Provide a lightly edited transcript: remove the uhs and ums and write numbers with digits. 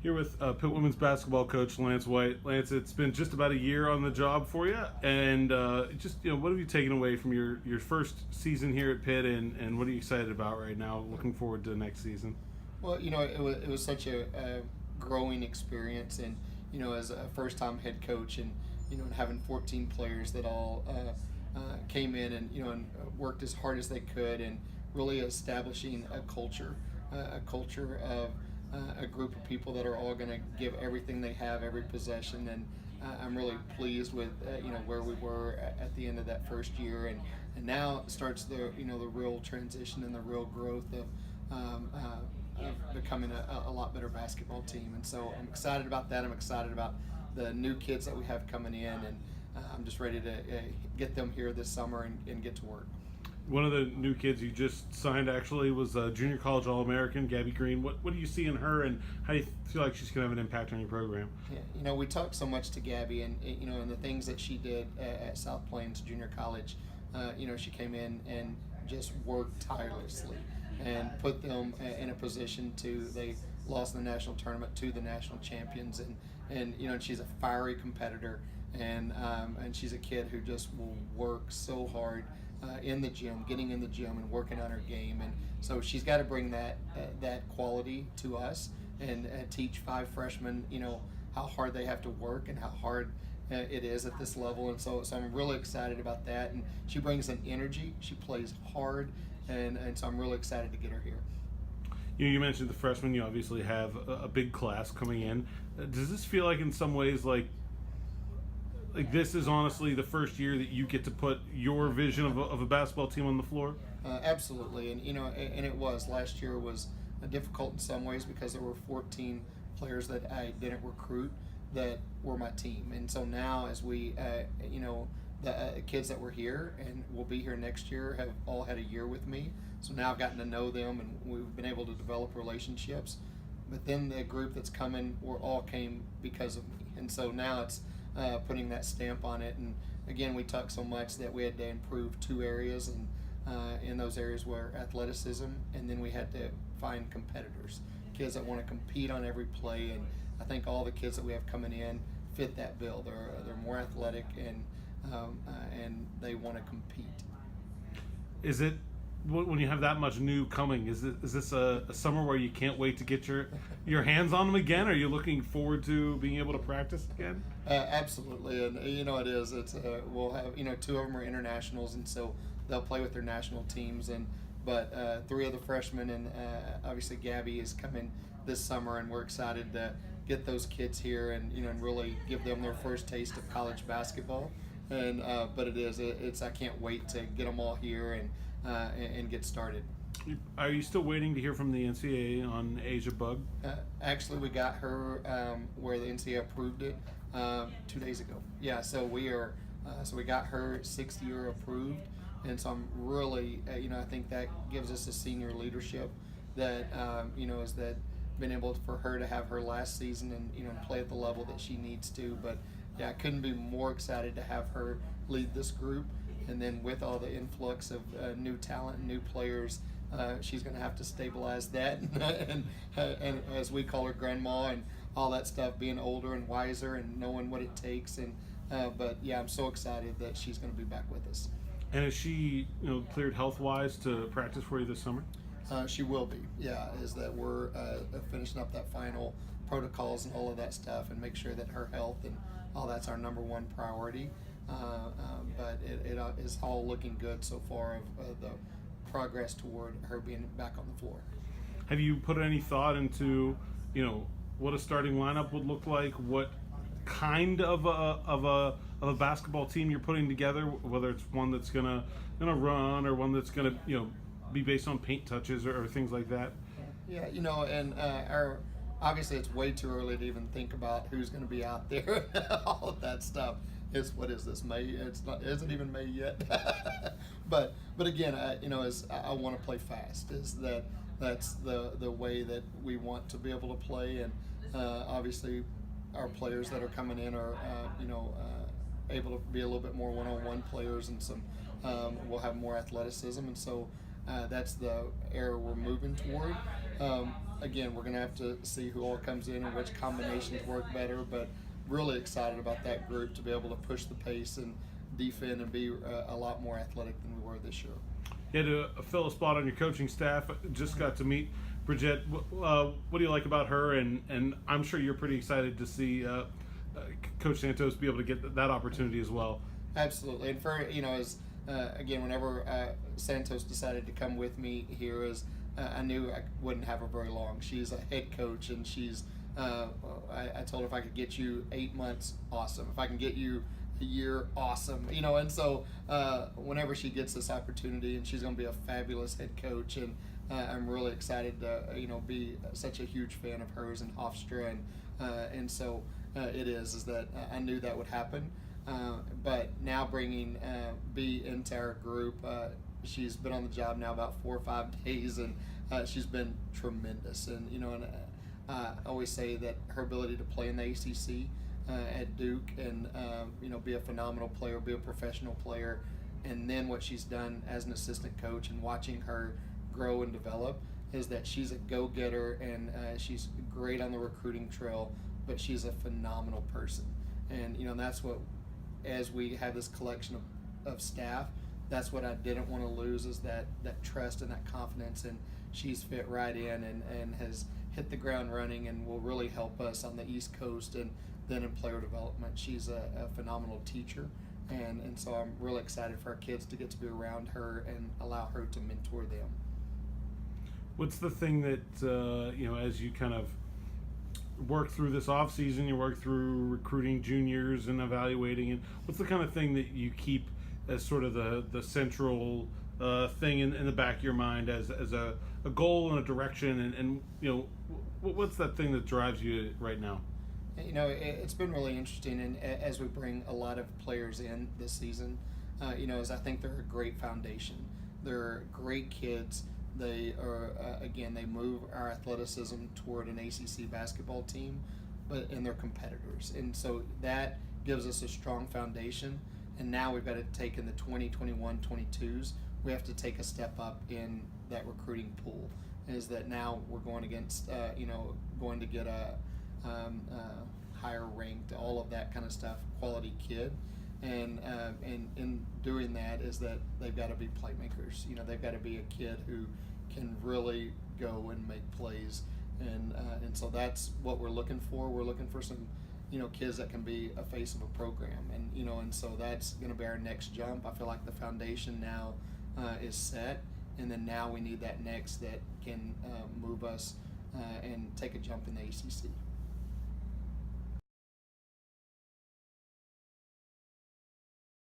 Here with Pitt women's basketball coach Lance White. Lance, it's been just about a year on the job for you, and what have you taken away from your first season here at Pitt, and what are you excited about right now? Looking forward to the next season. Well, it was such a growing experience, and as a first time head coach, and and having 14 players that all came in and worked as hard as they could, and really establishing a culture of a group of people that are all going to give everything they have every possession. And I'm really pleased with where we were at the end of that first year, and now starts the the real transition and the real growth of becoming a lot better basketball team. And so I'm excited about that. I'm excited about the new kids that we have coming in, and I'm just ready to get them here this summer and get to work. One of the new kids you just signed actually was a junior college All-American, Gabby Green. What do you see in her, and how do you feel like she's going to have an impact on your program? Yeah, we talked so much to Gabby, and and the things that she did at South Plains Junior College. She came in and just worked tirelessly and put them in a position they lost in the national tournament to the national champions, and she's a fiery competitor, and she's a kid who just will work so hard in the gym, getting in the gym and working on her game. And so she's got to bring that quality to us, and teach 5 freshmen how hard they have to work and how hard it is at this level. And so I'm really excited about that. And she brings an energy, she plays hard, and so I'm really excited to get her here. You mentioned the freshmen. You obviously have a big class coming in. Does this feel like in some ways like this is honestly the first year that you get to put your vision of a basketball team on the floor? Absolutely, and and it was last year was difficult in some ways because there were 14 players that I didn't recruit that were my team. And so now, as we the kids that were here and will be here next year have all had a year with me, so now I've gotten to know them, and we've been able to develop relationships. But then the group that's coming all came because of me, and so now it's putting that stamp on it. And again, we talked so much that we had to improve 2 areas, and in those areas were athleticism, and then we had to find competitors, kids that want to compete on every play. And I think all the kids that we have coming in fit that bill. They're more athletic, and they want to compete. Is it, when you have that much new coming, is this a summer where you can't wait to get your hands on them again? Are you looking forward to being able to practice again? Absolutely, and it is. It's we'll have 2 of them are internationals, and so they'll play with their national teams. But 3 of the freshmen, and obviously Gabby is coming this summer, and we're excited to get those kids here and and really give them their first taste of college basketball. And but it's I can't wait to get them all here and get started. Are you still waiting to hear from the NCAA on Asia Bug? Actually, we got her where the NCAA approved it 2 days ago. Yeah, so we got her 6th year approved, and so I'm really I think that gives us a senior leadership that is that been able for her to have her last season and play at the level that she needs to. But yeah, I couldn't be more excited to have her lead this group, and then with all the influx of new talent and new players, she's going to have to stabilize that, and as we call her, grandma, and all that stuff, being older and wiser and knowing what it takes. And but yeah, I'm so excited that she's going to be back with us. And is she cleared health-wise to practice for you this summer? She will be. Yeah, is that we're finishing up that final protocols and all of that stuff, and make sure that her health and all that's our number 1 priority. But it is all looking good so far of the progress toward her being back on the floor. Have you put any thought into what a starting lineup would look like? What kind of a basketball team you're putting together? Whether it's one that's gonna run, or one that's gonna be based on paint touches or things like that. Yeah, and obviously it's way too early to even think about who's going to be out there. All of that stuff. What is this, May? Isn't even May yet. but again, I want to play fast. That's the way that we want to be able to play. And obviously our players that are coming in are able to be a little bit more one-on-one players, and we'll have more athleticism. And so that's the era we're moving toward. Again, we're going to have to see who all comes in and which combinations work better, but really excited about that group to be able to push the pace and defend and be a lot more athletic than we were this year. You had to fill a spot on your coaching staff. Just got to meet Bridget. What do you like about her? And I'm sure you're pretty excited to see Coach Santos be able to get that opportunity as well. Absolutely, and for as again, whenever Santos decided to come with me here, I knew I wouldn't have her very long. She's a head coach, and she's. I told her if I could get you 8 months, awesome. If I can get you a year, awesome. And so whenever she gets this opportunity, and she's going to be a fabulous head coach, and I'm really excited to be such a huge fan of hers and Hofstra, and so it is that I knew that would happen. But now bringing B into our group, she's been on the job now about 4 or 5 days, and she's been tremendous. And I always say that her ability to play in the ACC at Duke and be a phenomenal player, be a professional player, and then what she's done as an assistant coach and watching her grow and develop is that she's a go-getter, and she's great on the recruiting trail, but she's a phenomenal person. And that's what, as we have this collection of staff, that's what I didn't want to lose, is that trust and that confidence, and she's fit right in and has hit the ground running and will really help us on the East Coast and then in player development. She's a phenomenal teacher, and so I'm really excited for our kids to get to be around her and allow her to mentor them. What's the thing that as you kind of work through this off season, you work through recruiting juniors and evaluating, and what's the kind of thing that you keep as sort of the central thing in the back of your mind as a goal and a direction, and what's that thing that drives you right now? It's been really interesting, and as we bring a lot of players in this season, as I think they're a great foundation. They're great kids. They are they move our athleticism toward an ACC basketball team, and they're competitors, and so that gives us a strong foundation. And now we've got to take in the 2021 22s. We have to take a step up in that recruiting pool. Is that now we're going against going to get a higher ranked, all of that kind of stuff, quality kid. And in doing that is that they've got to be playmakers. They've got to be a kid who can really go and make plays, and so that's what we're looking for. We're looking for some kids that can be a face of a program, and so that's going to be our next jump. I feel like the foundation now is set, and then now we need that next that can move us and take a jump in the ACC.